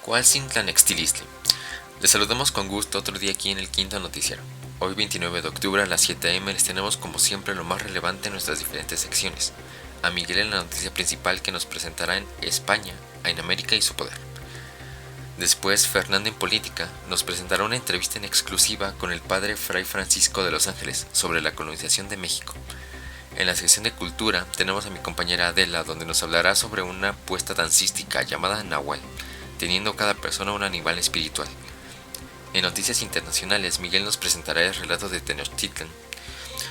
Hualcintlanextilistli. Les saludamos con gusto otro día aquí en el Quinto Noticiero. Hoy 29 de octubre a las 7 am les tenemos como siempre lo más relevante en nuestras diferentes secciones. A Miguel en la noticia principal que nos presentará en España, en América y su poder. Después Fernando en política nos presentará una entrevista en exclusiva con el padre Fray Francisco de Los Ángeles sobre la colonización de México. En la sección de cultura tenemos a mi compañera Adela, donde nos hablará sobre una apuesta dancística llamada Nahual, teniendo cada persona un animal espiritual. En noticias internacionales, Miguel nos presentará el relato de Tenochtitlan,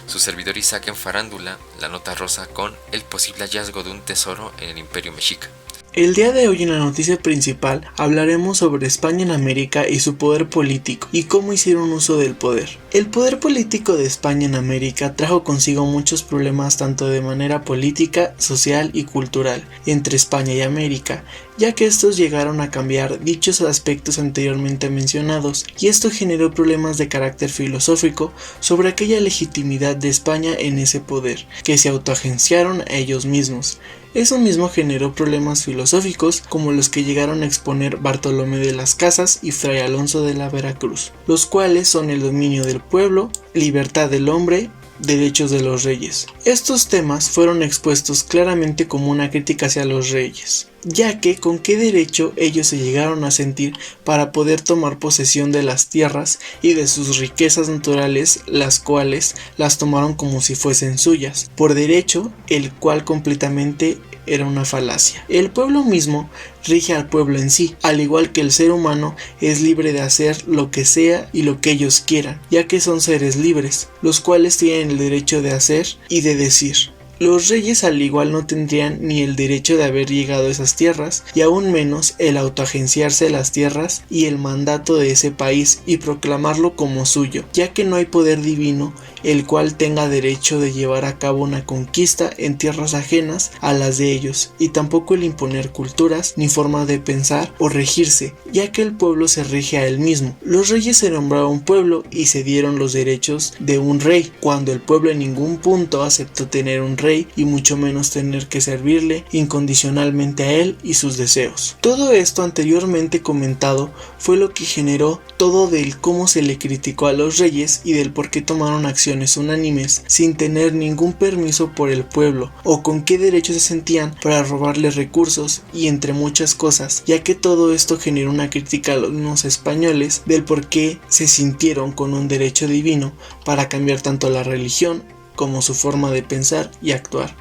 su servidor Isaac en farándula, la nota rosa con el posible hallazgo de un tesoro en el Imperio Mexica. El día de hoy en la noticia principal hablaremos sobre España en América y su poder político y cómo hicieron uso del poder. El poder político de España en América trajo consigo muchos problemas tanto de manera política, social y cultural entre España y América, ya que estos llegaron a cambiar dichos aspectos anteriormente mencionados, y esto generó problemas de carácter filosófico sobre aquella legitimidad de España en ese poder, que se autoagenciaron a ellos mismos. Eso mismo generó problemas filosóficos como los que llegaron a exponer Bartolomé de las Casas y Fray Alonso de la Veracruz, los cuales son el dominio del pueblo, libertad del hombre, derechos de los reyes. Estos temas fueron expuestos claramente como una crítica hacia los reyes, ya que con qué derecho ellos se llegaron a sentir para poder tomar posesión de las tierras y de sus riquezas naturales, las cuales las tomaron como si fuesen suyas, por derecho, el cual completamente era una falacia. El pueblo mismo rige al pueblo en sí, al igual que el ser humano es libre de hacer lo que sea y lo que ellos quieran, ya que son seres libres, los cuales tienen el derecho de hacer y de decir. Los reyes al igual no tendrían ni el derecho de haber llegado a esas tierras, y aún menos el autoagenciarse las tierras y el mandato de ese país y proclamarlo como suyo, ya que no hay poder divino el cual tenga derecho de llevar a cabo una conquista en tierras ajenas a las de ellos, y tampoco el imponer culturas ni formas de pensar o regirse, ya que el pueblo se rige a él mismo. Los reyes se nombraron un pueblo y se dieron los derechos de un rey, cuando el pueblo en ningún punto aceptó tener un rey y mucho menos tener que servirle incondicionalmente a él y sus deseos. Todo esto anteriormente comentado fue lo que generó todo del cómo se le criticó a los reyes y del por qué tomaron acciones unánimes sin tener ningún permiso por el pueblo, o con qué derecho se sentían para robarle recursos y entre muchas cosas, ya que todo esto generó una crítica a los mismos españoles del por qué se sintieron con un derecho divino para cambiar tanto la religión como su forma de pensar y actuar,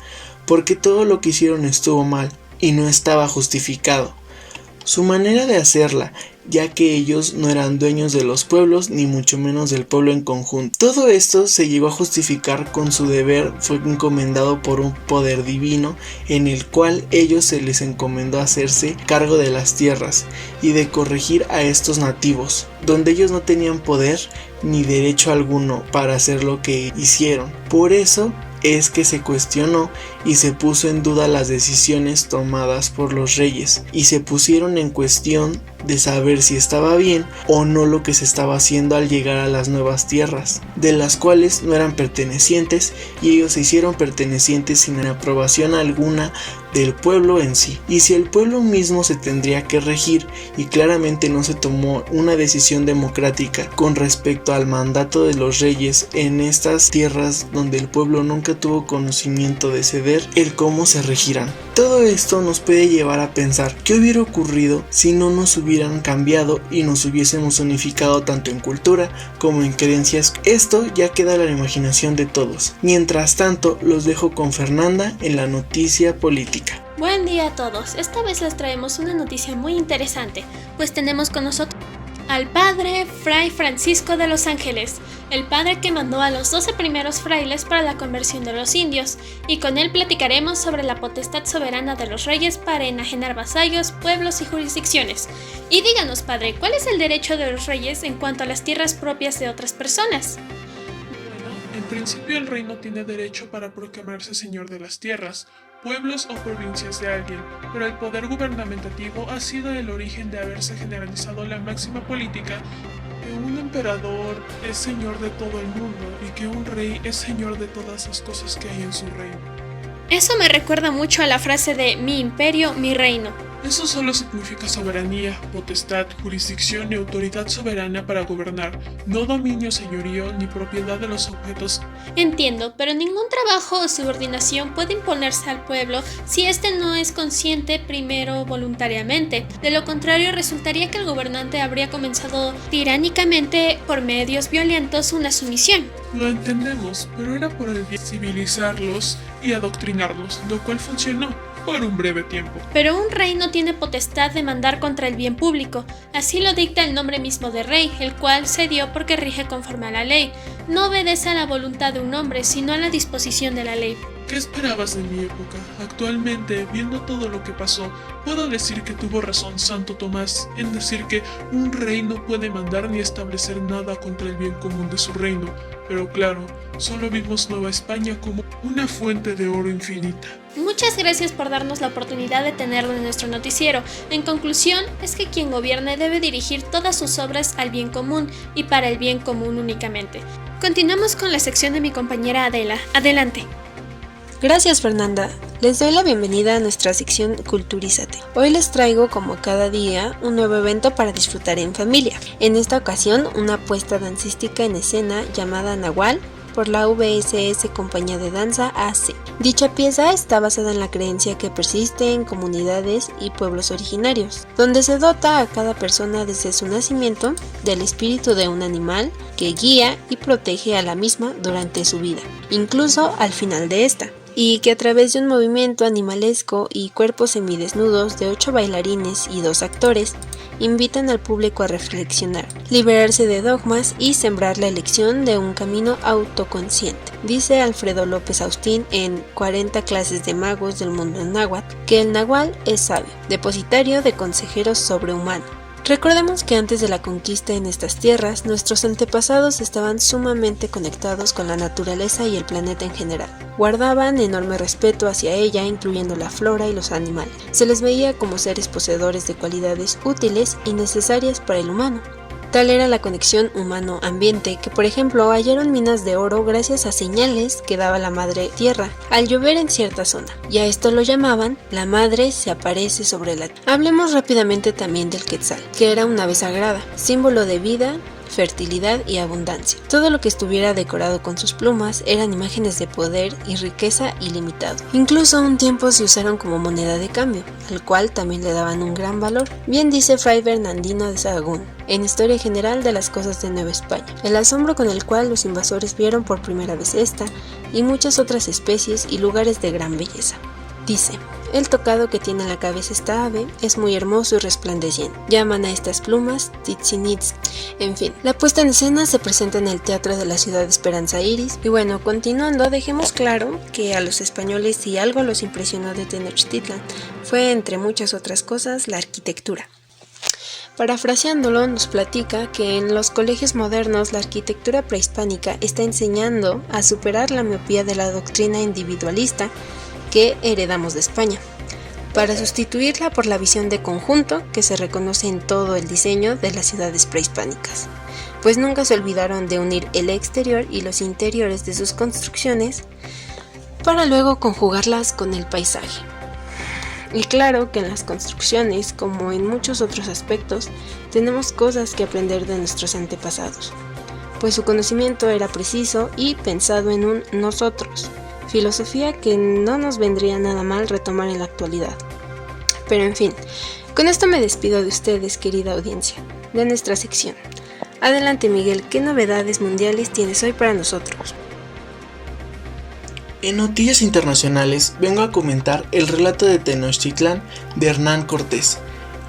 porque todo lo que hicieron estuvo mal y no estaba justificado. Su manera de hacerla, ya que ellos no eran dueños de los pueblos ni mucho menos del pueblo en conjunto. Todo esto se llegó a justificar con su deber fue encomendado por un poder divino en el cual ellos se les encomendó hacerse cargo de las tierras y de corregir a estos nativos, donde ellos no tenían poder ni derecho alguno para hacer lo que hicieron. Por eso es que se cuestionó y se puso en duda las decisiones tomadas por los reyes, y se pusieron en cuestión de saber si estaba bien o no lo que se estaba haciendo al llegar a las nuevas tierras, de las cuales no eran pertenecientes, y ellos se hicieron pertenecientes sin aprobación alguna del pueblo en sí, y si el pueblo mismo se tendría que regir, y claramente no se tomó una decisión democrática con respecto al mandato de los reyes en estas tierras donde el pueblo nunca tuvo conocimiento de ceder, el cómo se regirán. Todo esto nos puede llevar a pensar qué hubiera ocurrido si no nos hubieran cambiado y nos hubiésemos unificado tanto en cultura como en creencias. Esto ya queda a la imaginación de todos. Mientras tanto, los dejo con Fernanda en la noticia política. Buen día a todos. Esta vez les traemos una noticia muy interesante, pues tenemos con nosotros al padre Fray Francisco de Los Ángeles, el padre que mandó a los 12 primeros frailes para la conversión de los indios, y con él platicaremos sobre la potestad soberana de los reyes para enajenar vasallos, pueblos y jurisdicciones. Y díganos, padre, ¿cuál es el derecho de los reyes en cuanto a las tierras propias de otras personas? Bueno, en principio el rey no tiene derecho para proclamarse señor de las tierras, pueblos o provincias de alguien, pero el poder gubernamentativo ha sido el origen de haberse generalizado la máxima política que un emperador es señor de todo el mundo y que un rey es señor de todas las cosas que hay en su reino. Eso me recuerda mucho a la frase de mi imperio, mi reino. Eso solo significa soberanía, potestad, jurisdicción y autoridad soberana para gobernar, no dominio, señorío ni propiedad de los objetos. Entiendo, pero ningún trabajo o subordinación puede imponerse al pueblo si éste no es consciente primero voluntariamente. De lo contrario, resultaría que el gobernante habría comenzado tiránicamente por medios violentos una sumisión. Lo entendemos, pero era por el bien civilizarlos y adoctrinarlos, lo cual funcionó por un breve tiempo. Pero un rey no tiene potestad de mandar contra el bien público, así lo dicta el nombre mismo de rey, el cual se dio porque rige conforme a la ley. No obedece a la voluntad de un hombre, sino a la disposición de la ley. ¿Qué esperabas de mi época? Actualmente, viendo todo lo que pasó, puedo decir que tuvo razón Santo Tomás en decir que un rey no puede mandar ni establecer nada contra el bien común de su reino. Pero claro, solo vimos Nueva España como una fuente de oro infinita. Muchas gracias por darnos la oportunidad de tenerlo en nuestro noticiero. En conclusión, es que quien gobierne debe dirigir todas sus obras al bien común y para el bien común únicamente. Continuamos con la sección de mi compañera Adela. Adelante. Gracias, Fernanda. Les doy la bienvenida a nuestra sección Culturízate. Hoy les traigo, como cada día, un nuevo evento para disfrutar en familia. En esta ocasión, una puesta dancística en escena llamada Nahual por la VSS Compañía de Danza AC. Dicha pieza está basada en la creencia que persiste en comunidades y pueblos originarios, donde se dota a cada persona desde su nacimiento del espíritu de un animal que guía y protege a la misma durante su vida, incluso al final de esta, y que a través de un movimiento animalesco y cuerpos semidesnudos de 8 bailarines y 2 actores, invitan al público a reflexionar, liberarse de dogmas y sembrar la elección de un camino autoconsciente. Dice Alfredo López Austín en 40 clases de magos del mundo náhuatl que el nahual es sabio, depositario de consejeros sobrehumanos. Recordemos que antes de la conquista en estas tierras, nuestros antepasados estaban sumamente conectados con la naturaleza y el planeta en general. Guardaban enorme respeto hacia ella, incluyendo la flora y los animales. Se les veía como seres poseedores de cualidades útiles y necesarias para el humano. Tal era la conexión humano-ambiente que, por ejemplo, hallaron minas de oro gracias a señales que daba la madre tierra al llover en cierta zona, y a esto lo llamaban la madre se aparece sobre la tierra. Hablemos rápidamente también del quetzal, que era una ave sagrada, símbolo de vida, fertilidad y abundancia. Todo lo que estuviera decorado con sus plumas eran imágenes de poder y riqueza ilimitado. Incluso un tiempo se usaron como moneda de cambio, al cual también le daban un gran valor. Bien dice Fray Bernardino de Sahagún, en Historia General de las Cosas de Nueva España, el asombro con el cual los invasores vieron por primera vez esta y muchas otras especies y lugares de gran belleza. Dice: el tocado que tiene en la cabeza esta ave es muy hermoso y resplandeciente. Llaman a estas plumas titsinits. En fin, la puesta en escena se presenta en el Teatro de la Ciudad de Esperanza Iris. Y bueno, continuando, dejemos claro que a los españoles si algo los impresionó de Tenochtitlan fue, entre muchas otras cosas, la arquitectura. Parafraseándolo, nos platica que en los colegios modernos la arquitectura prehispánica está enseñando a superar la miopía de la doctrina individualista que heredamos de España, para sustituirla por la visión de conjunto que se reconoce en todo el diseño de las ciudades prehispánicas, pues nunca se olvidaron de unir el exterior y los interiores de sus construcciones para luego conjugarlas con el paisaje. Y claro que en las construcciones, como en muchos otros aspectos, tenemos cosas que aprender de nuestros antepasados, pues su conocimiento era preciso y pensado en un nosotros, filosofía que no nos vendría nada mal retomar en la actualidad. Pero en fin, con esto me despido de ustedes, querida audiencia, de nuestra sección. Adelante, Miguel, ¿qué novedades mundiales tienes hoy para nosotros? En noticias internacionales vengo a comentar el relato de Tenochtitlán de Hernán Cortés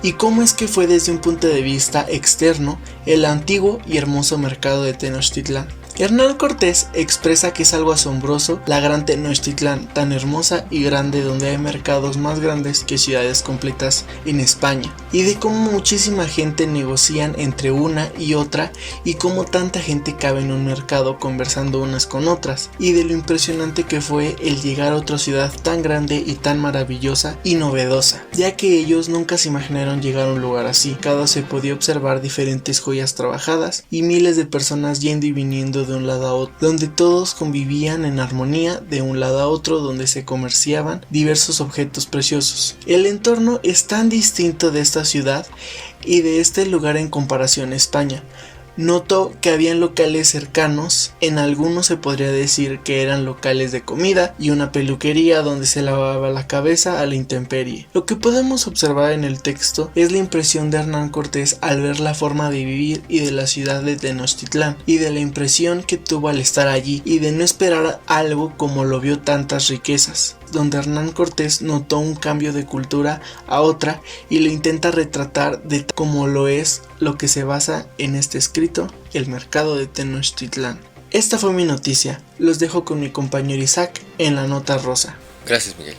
y cómo es que fue desde un punto de vista externo el antiguo y hermoso mercado de Tenochtitlán. Hernán Cortés expresa que es algo asombroso la gran Tenochtitlán, tan hermosa y grande, donde hay mercados más grandes que ciudades completas en España, y de cómo muchísima gente negocian entre una y otra y cómo tanta gente cabe en un mercado conversando unas con otras, y de lo impresionante que fue el llegar a otra ciudad tan grande y tan maravillosa y novedosa, ya que ellos nunca se imaginaron llegar a un lugar así. Cada se podía observar diferentes joyas trabajadas y miles de personas yendo y viniendo de un lado a otro, donde todos convivían en armonía de un lado a otro, donde se comerciaban diversos objetos preciosos. El entorno es tan distinto de esta ciudad y de este lugar en comparación a España. Notó que habían locales cercanos, en algunos se podría decir que eran locales de comida y una peluquería donde se lavaba la cabeza a la intemperie. Lo que podemos observar en el texto es la impresión de Hernán Cortés al ver la forma de vivir y de la ciudad de Tenochtitlán, y de la impresión que tuvo al estar allí y de no esperar algo como lo vio tantas riquezas, donde Hernán Cortés notó un cambio de cultura a otra y lo intenta retratar de como lo es lo que se basa en este escrito, el mercado de Tenochtitlán. Esta fue mi noticia, los dejo con mi compañero Isaac en la nota rosa. Gracias, Miguel.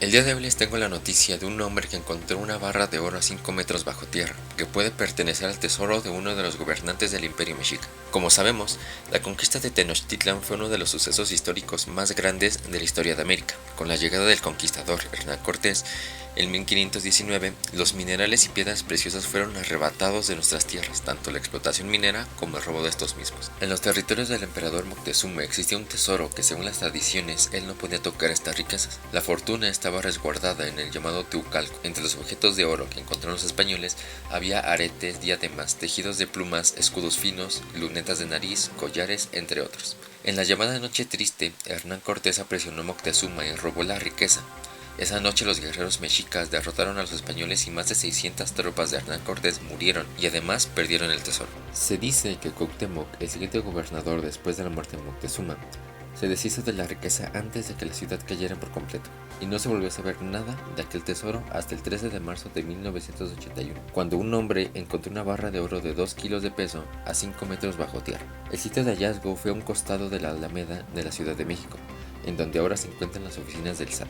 El día de hoy les tengo la noticia de un hombre que encontró una barra de oro a 5 metros bajo tierra, que puede pertenecer al tesoro de uno de los gobernantes del Imperio Mexica. Como sabemos, la conquista de Tenochtitlán fue uno de los sucesos históricos más grandes de la historia de América. Con la llegada del conquistador Hernán Cortés, en 1519, los minerales y piedras preciosas fueron arrebatados de nuestras tierras, tanto la explotación minera como el robo de estos mismos. En los territorios del emperador Moctezuma existía un tesoro que, según las tradiciones, él no podía tocar estas riquezas. La fortuna estaba resguardada en el llamado Teucalco. Entre los objetos de oro que encontraron los españoles había aretes, diademas, tejidos de plumas, escudos finos, lunetas de nariz, collares, entre otros. En la llamada Noche Triste, Hernán Cortés apresionó a Moctezuma y robó la riqueza. Esa noche los guerreros mexicas derrotaron a los españoles y más de 600 tropas de Hernán Cortés murieron y además perdieron el tesoro. Se dice que Cuauhtémoc, el siguiente gobernador después de la muerte de Moctezuma, se deshizo de la riqueza antes de que la ciudad cayera por completo, y no se volvió a saber nada de aquel tesoro hasta el 13 de marzo de 1981, cuando un hombre encontró una barra de oro de 2 kilos de peso a 5 metros bajo tierra. El sitio de hallazgo fue a un costado de la Alameda de la Ciudad de México, en donde ahora se encuentran las oficinas del SAT.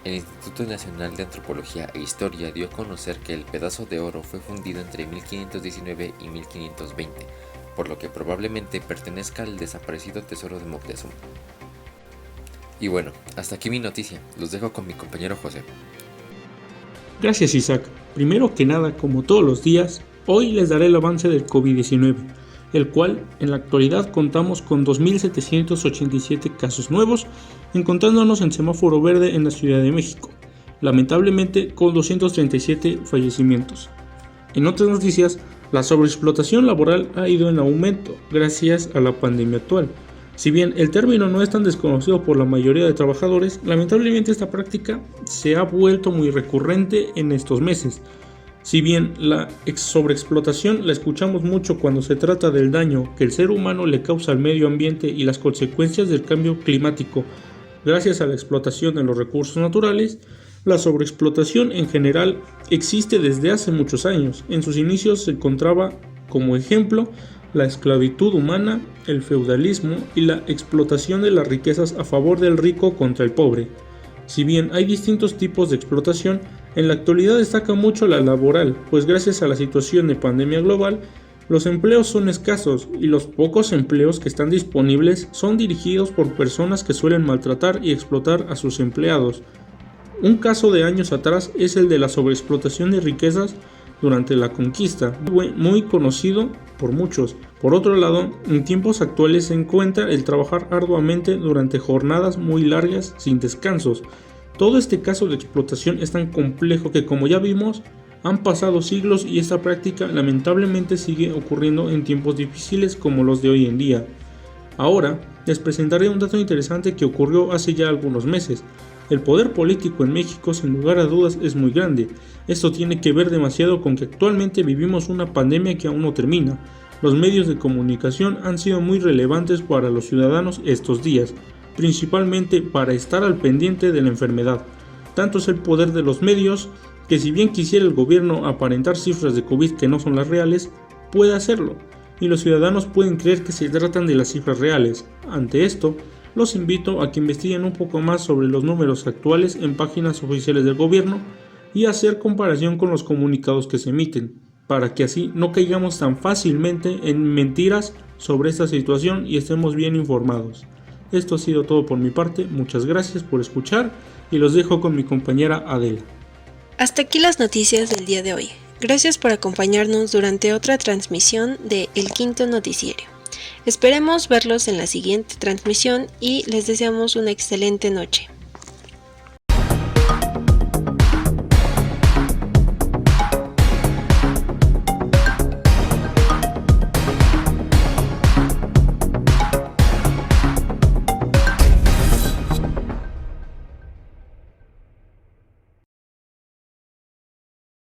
El Instituto Nacional de Antropología e Historia dio a conocer que el pedazo de oro fue fundido entre 1519 y 1520, por lo que probablemente pertenezca al desaparecido tesoro de Moctezuma. Y bueno, hasta aquí mi noticia, los dejo con mi compañero José. Gracias, Isaac. Primero que nada, como todos los días, hoy les daré el avance del COVID-19, el cual en la actualidad contamos con 2.787 casos nuevos, encontrándonos en semáforo verde en la Ciudad de México, lamentablemente con 237 fallecimientos. En otras noticias, la sobreexplotación laboral ha ido en aumento gracias a la pandemia actual. Si bien el término no es tan desconocido por la mayoría de trabajadores, lamentablemente esta práctica se ha vuelto muy recurrente en estos meses. Si bien la sobreexplotación la escuchamos mucho cuando se trata del daño que el ser humano le causa al medio ambiente y las consecuencias del cambio climático gracias a la explotación de los recursos naturales, la sobreexplotación en general existe desde hace muchos años. En sus inicios se encontraba como ejemplo la esclavitud humana, el feudalismo y la explotación de las riquezas a favor del rico contra el pobre. Si bien hay distintos tipos de explotación, en la actualidad destaca mucho la laboral, pues gracias a la situación de pandemia global, los empleos son escasos y los pocos empleos que están disponibles son dirigidos por personas que suelen maltratar y explotar a sus empleados. Un caso de años atrás es el de la sobreexplotación de riquezas durante la conquista, muy conocido por muchos. Por otro lado, en tiempos actuales se encuentra el trabajar arduamente durante jornadas muy largas sin descansos. Todo este caso de explotación es tan complejo que, como ya vimos, han pasado siglos y esta práctica lamentablemente sigue ocurriendo en tiempos difíciles como los de hoy en día. Ahora les presentaré un dato interesante que ocurrió hace ya algunos meses. El poder político en México sin lugar a dudas es muy grande. Esto tiene que ver demasiado con que actualmente vivimos una pandemia que aún no termina. Los medios de comunicación han sido muy relevantes para los ciudadanos estos días, principalmente para estar al pendiente de la enfermedad. Tanto es el poder de los medios que, si bien quisiera el gobierno aparentar cifras de COVID que no son las reales, puede hacerlo, y los ciudadanos pueden creer que se tratan de las cifras reales. Ante esto, los invito a que investiguen un poco más sobre los números actuales en páginas oficiales del gobierno y hacer comparación con los comunicados que se emiten, para que así no caigamos tan fácilmente en mentiras sobre esta situación y estemos bien informados. Esto ha sido todo por mi parte, muchas gracias por escuchar y los dejo con mi compañera Adela. Hasta aquí las noticias del día de hoy. Gracias por acompañarnos durante otra transmisión de El Quinto Noticiero. Esperemos verlos en la siguiente transmisión y les deseamos una excelente noche.